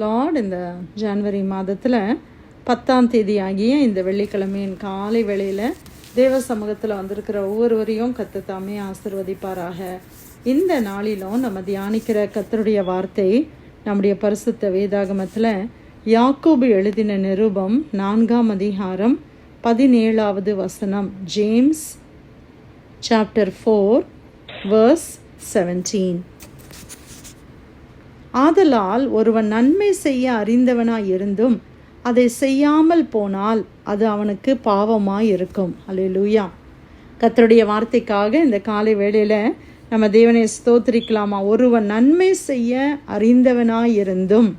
Lord இந்த ஜனவரி மாதத்தில் 10ஆம் தேதி ஆகிய இந்த வெள்ளிக்கிழமையின் காலை வேளையில் தேவ சமூகத்தில் வந்திருக்கிற ஒவ்வொருவரையும் கர்த்தர் தாமே ஆசீர்வதிப்பாராக. இந்த நாளிலும் நம்ம தியானிக்கிற கர்த்தருடைய வார்த்தை நம்முடைய பரிசுத்த வேதாகமத்தில் யாக்கோபு எழுதின நிருபம் 4ஆம் அதிகாரம் 17வது வசனம். James chapter 4 verse 17. ஆதலால் ஒருவன் நன்மை செய்ய அறிந்தவனாய் இருந்தும் அதை செய்யாமல் போனால் அது அவனுக்கு பாவமாய் இருக்கும். அல்லேலூயா. கர்த்தருடைய வார்த்தைக்காக இந்த காலை வேளையில் நம்ம தேவனை ஸ்தோத்திரிக்கலாமா? ஒருவன் நன்மை செய்ய அறிந்தவனாய் இருந்தும்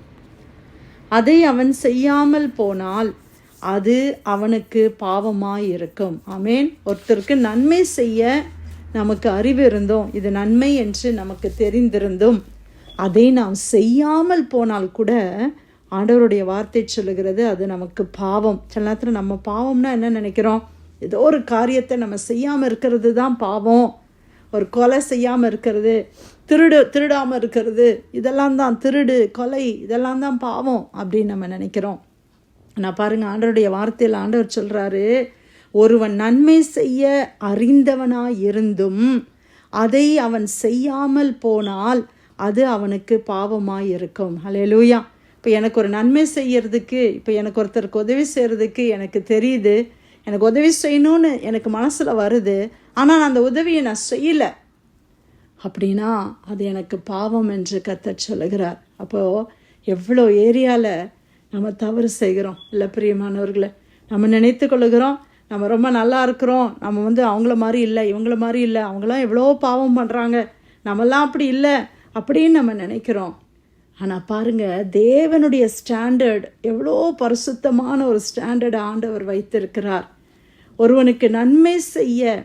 அதை அவன் செய்யாமல் போனால் அது அவனுக்கு பாவமாய் இருக்கும். ஆமேன். ஒருத்தருக்கு நன்மை செய்ய நமக்கு அறிவு இருந்தும் இது நன்மை என்று நமக்கு தெரிந்திருந்தும் அதை நாம் செய்யாமல் போனால் கூட ஆண்டவருடைய வார்த்தை சொல்லுகிறது அது நமக்கு பாவம். சில நேரத்தில் நம்ம பாவம்னா என்ன நினைக்கிறோம்? ஏதோ ஒரு காரியத்தை நம்ம செய்யாமல் இருக்கிறது தான் பாவம். ஒரு கொலை செய்யாமல் இருக்கிறது, திருடாமல் இருக்கிறது, இதெல்லாம் தான் திருடு கொலை இதெல்லாம் தான் பாவம் அப்படின்னு நம்ம நினைக்கிறோம். நான் பாருங்கள், ஆண்டவருடைய வார்த்தையில் ஆண்டவர் சொல்கிறாரு, ஒருவன் நன்மை செய்ய அறிந்தவனாய் இருந்தும் அதை அவன் செய்யாமல் போனால் அது அவனுக்கு பாவமாக இருக்கும். அல்லேலூயா. இப்போ எனக்கு ஒரு நன்மை செய்யறதுக்கு, இப்போ எனக்கு ஒருத்தருக்கு உதவி செய்கிறதுக்கு எனக்கு தெரியுது, எனக்கு உதவி செய்யணும்னு எனக்கு மனசில் வருது, ஆனால் நான் அந்த உதவியை நான் செய்யலை அப்படின்னா அது எனக்கு பாவம் என்று கர்த்தர் சொல்லுகிறார். அப்போது எவ்வளோ ஏரியாவில் நம்ம தவறு செய்கிறோம் இல்லை பிரியமானவர்களை? நம்ம நினைத்து கொள்ளுகிறோம் நம்ம ரொம்ப நல்லா இருக்கிறோம், நம்ம அவங்கள மாதிரி இல்லை, இவங்கள மாதிரி இல்லை, அவங்களாம் எவ்வளோ பாவம் பண்ணுறாங்க, நம்மளாம் அப்படி இல்லை அப்படின்னு நம்ம நினைக்கிறோம். ஆனால் பாருங்கள், தேவனுடைய ஸ்டாண்டர்ட் எவ்வளோ பரிசுத்தமான ஒரு ஸ்டாண்டர்ட் ஆண்டவர் வைத்திருக்கிறார். ஒருவனுக்கு நன்மை செய்ய,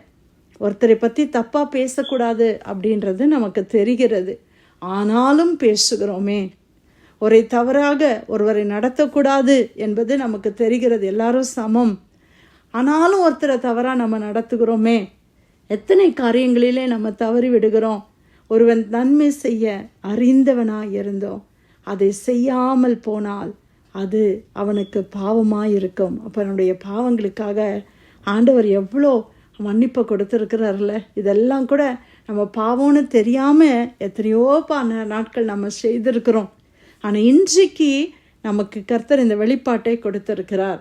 ஒருத்தரை பற்றி தப்பாக பேசக்கூடாது அப்படின்றது நமக்கு தெரிகிறது, ஆனாலும் பேசுகிறோமே. ஒரே தவறாக ஒருவரை நடத்தக்கூடாது என்பது நமக்கு தெரிகிறது, எல்லாரும் சமம், ஆனாலும் ஒருத்தரை தவறாக நம்ம நடத்துகிறோமே. எத்தனை காரியங்களிலே நம்ம தவறி விடுகிறோம். ஒருவன் நன்மை செய்ய அறிந்தவனாய் இருந்தோம் அதை செய்யாமல் போனால் அது அவனுக்கு பாவமாக இருக்கும். அப்போ நம்முடைய பாவங்களுக்காக ஆண்டவர் எவ்வளோ மன்னிப்பை கொடுத்துருக்கிறார்ல. இதெல்லாம் கூட நம்ம பாவம்னு தெரியாமல் எத்தனையோ நாட்கள் நம்ம செய்திருக்கிறோம். ஆனால் இன்றைக்கு நமக்கு கர்த்தர் இந்த வெளிப்பாட்டை கொடுத்திருக்கிறார்.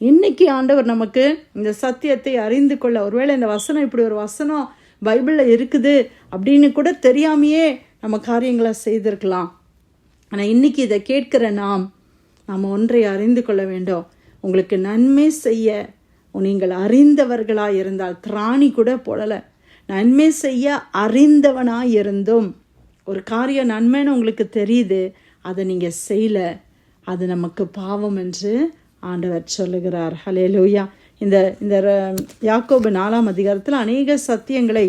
இன்னைக்கு ஆண்டவர் நமக்கு இந்த சத்தியத்தை அறிந்து கொள்ள, ஒருவேளை இந்த வசனம், இப்படி ஒரு வசனம் பைபிளில் இருக்குது அப்படின்னு கூட தெரியாமையே நம்ம காரியங்களை செய்திருக்கலாம். ஆனால் இன்றைக்கி இதை கேட்கிற நாம் ஒன்றை அறிந்து கொள்ள வேண்டும். உங்களுக்கு நன்மை செய்ய நீங்கள் அறிந்தவர்களாக இருந்தால், திராணி கூட போடலை, நன்மை செய்ய அறிந்தவனாக இருந்தும் ஒரு காரியம் நன்மைன்னு உங்களுக்கு தெரியுது, அதை நீங்கள் செய்யலை, அது நமக்கு பாவம் என்று ஆண்டவர் சொல்லுகிறார். ஹல்லேலூயா. இந்த யாக்கோபு 4ஆம் அதிகாரத்தில் அநேக சத்தியங்களை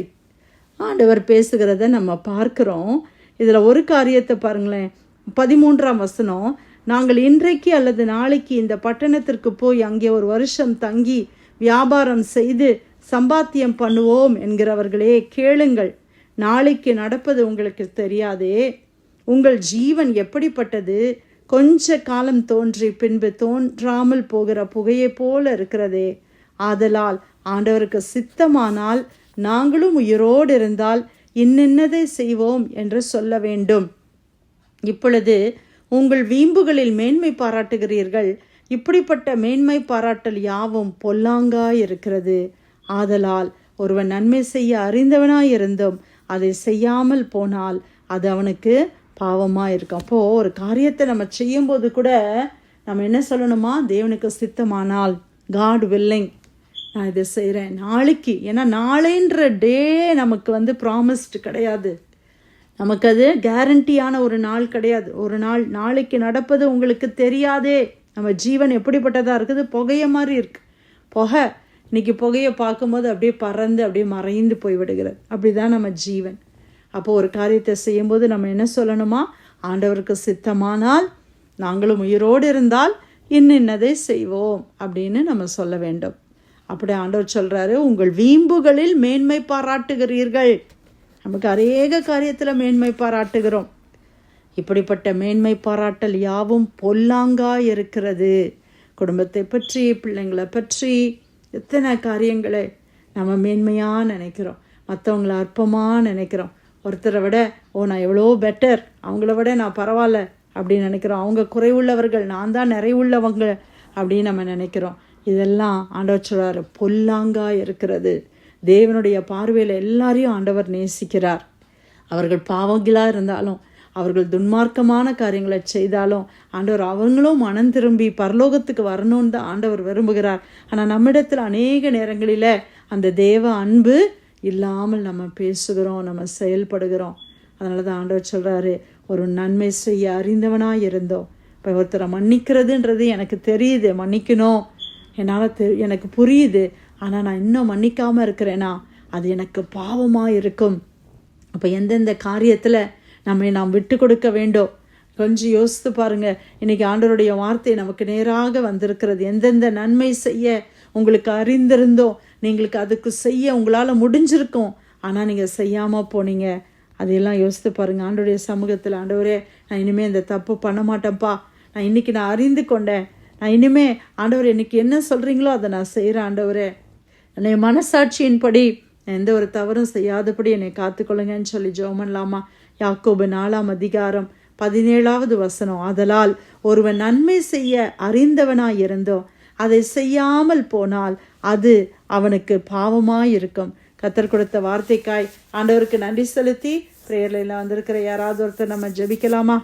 ஆண்டவர் பேசுகிறத நம்ம பார்க்குறோம். இதில் ஒரு காரியத்தை பாருங்களேன், 13ஆம் வசனம். நாங்கள் இன்றைக்கு அல்லது நாளைக்கு இந்த பட்டணத்திற்கு போய் அங்கே ஒரு வருஷம் தங்கி வியாபாரம் செய்து சம்பாத்தியம் பண்ணுவோம் என்கிறவர்களே கேளுங்கள். நாளைக்கு நடப்பது உங்களுக்கு தெரியாதே. உங்கள் ஜீவன் எப்படிப்பட்டது? கொஞ்ச காலம் தோன்றி பின்பு தோன்றாமல் போகிற புகையை போல இருக்கிறதே. ஆதலால் ஆண்டவருக்கு சித்தமானால் நாங்களும் உயிரோடு இருந்தால் இன்னென்னதை செய்வோம் என்று சொல்ல வேண்டும். இப்பொழுது உங்கள் வீம்புகளில் மேன்மை பாராட்டுகிறீர்கள். இப்படிப்பட்ட மேன்மை பாராட்டல் யாவும் பொல்லாங்காய் இருக்கிறது. ஆதலால் ஒருவன் நன்மை செய்ய அறிந்தவனாயிருந்தும் அதை செய்யாமல் போனால் அது அவனுக்கு பாவமாக இருக்கும். அப்போது ஒரு காரியத்தை நம்ம செய்யும்போது கூட நம்ம என்ன சொல்லணுமா? தேவனுக்கு சித்தமானால், காட் வில்லிங், நான் இதை செய்கிறேன் நாளைக்கு. ஏன்னா நாளைன்ற டே நமக்கு ப்ராமிஸ்டு கிடையாது, நமக்கு அது கேரண்டியான ஒரு நாள் கிடையாது. ஒரு நாளைக்கு நடப்பது உங்களுக்கு தெரியாதே. நம்ம ஜீவன் எப்படிப்பட்டதாக இருக்குது? புகைய மாதிரி இருக்குது. புகை இன்னைக்கு புகையை பார்க்கும்போது அப்படியே பறந்து அப்படியே மறைந்து போய் விடுகிறது. அப்படி தான் நம்ம ஜீவன். அப்போது ஒரு காரியத்தை செய்யும்போது நம்ம என்ன சொல்லணுமா? ஆண்டவருக்கு சித்தமானால் நாங்களும் உயிரோடு இருந்தால் இன்னதை செய்வோம் அப்படின்னு நம்ம சொல்ல வேண்டும். அப்படி ஆண்டவர் சொல்கிறாரு, உங்கள் வீம்புகளில் மேன்மை பாராட்டுகிறீர்கள். நமக்கு அநேக காரியத்தில் மேன்மை பாராட்டுகிறோம். இப்படிப்பட்ட மேன்மை பாராட்டல் யாவும் பொல்லாங்காய் இருக்கிறது. குடும்பத்தை பற்றி, பிள்ளைங்களை பற்றி எத்தனை காரியங்களை நம்ம மேன்மையாக நினைக்கிறோம், மற்றவங்கள அற்பமாக நினைக்கிறோம். ஒருத்தரை விட நான் எவ்வளோ பெட்டர், அவங்கள விட நான் பரவாயில்ல அப்படின்னு நினைக்கிறோம். அவங்க குறைவுள்ளவர்கள், நான் தான் நிறைவுள்ளவங்க அப்படின்னு நம்ம நினைக்கிறோம். இதெல்லாம் ஆண்டவர் சொல்றாரு, பொல்லாங்காய் இருக்கிறது. தேவனுடைய பார்வையில் எல்லாரையும் ஆண்டவர் நேசிக்கிறார். அவர்கள் பாவங்களாக இருந்தாலும், அவர்கள் துன்மார்க்கமான காரியங்களை செய்தாலும் ஆண்டவர் அவங்களும் மனம் திரும்பி பரலோகத்துக்கு வரணும்னு தான் ஆண்டவர் விரும்புகிறார். ஆனால் நம்மிடத்தில் அநேக நேரங்களில் அந்த தேவ அன்பு இல்லாமல் நம்ம பேசுகிறோம், நம்ம செயல்படுகிறோம். அதனால தான் ஆண்டவர் சொல்கிறாரு, ஒரு நன்மை செய்ய அறிந்தவனாக இருந்தோம். இப்போ ஒருத்தரை மன்னிக்கிறதுன்றது எனக்கு தெரியுது, மன்னிக்கணும், என்னால் எனக்கு புரியுது. ஆனால் நான் இன்னும் மன்னிக்காமல் இருக்கிறேன்னா அது எனக்கு பாவமாக இருக்கும். அப்போ எந்தெந்த காரியத்தில் நாம் விட்டு கொடுக்க வேண்டும், கொஞ்சம் யோசித்து பாருங்கள். இன்றைக்கி ஆண்டவருடைய வார்த்தை நமக்கு நேராக வந்திருக்கிறது. எந்தெந்த நன்மை செய்ய உங்களுக்கு அறிந்திருந்தோ நீங்களுக்கு அதுக்கு செய்ய உங்களால் முடிஞ்சிருக்கும், ஆனால் நீங்கள் செய்யாமல் போனீங்க. அதையெல்லாம் யோசித்து பாருங்கள். ஆண்டவருடைய சமூகத்தில், ஆண்டவரே நான் இனிமேல் இந்த தப்பு பண்ண மாட்டேன்ப்பா, நான் அறிந்து கொண்டேன், நான் இனிமே ஆண்டவர் எனக்கு என்ன சொல்கிறீங்களோ அதை நான் செய்கிறேன். ஆண்டவரே என்னை மனசாட்சியின்படி எந்த ஒரு தவறும் செய்யாதபடி என்னை காத்துக்கொள்ளுங்கன்னு சொல்லி ஜெபம் பண்ணலாமா? யாக்கோபு 4:17 ஆதலால் ஒருவன் நன்மை செய்ய அறிந்தவனாய் இருந்தோ அதை செய்யாமல் போனால் அது அவனுக்கு பாவமாயிருக்கும். கர்த்தர் கொடுத்த வார்த்தைக்காய் ஆண்டவருக்கு நன்றி செலுத்தி பிரேயர்ல வந்திருக்கிற யாராவது ஒருத்தர் நம்ம ஜெபிக்கலாமா?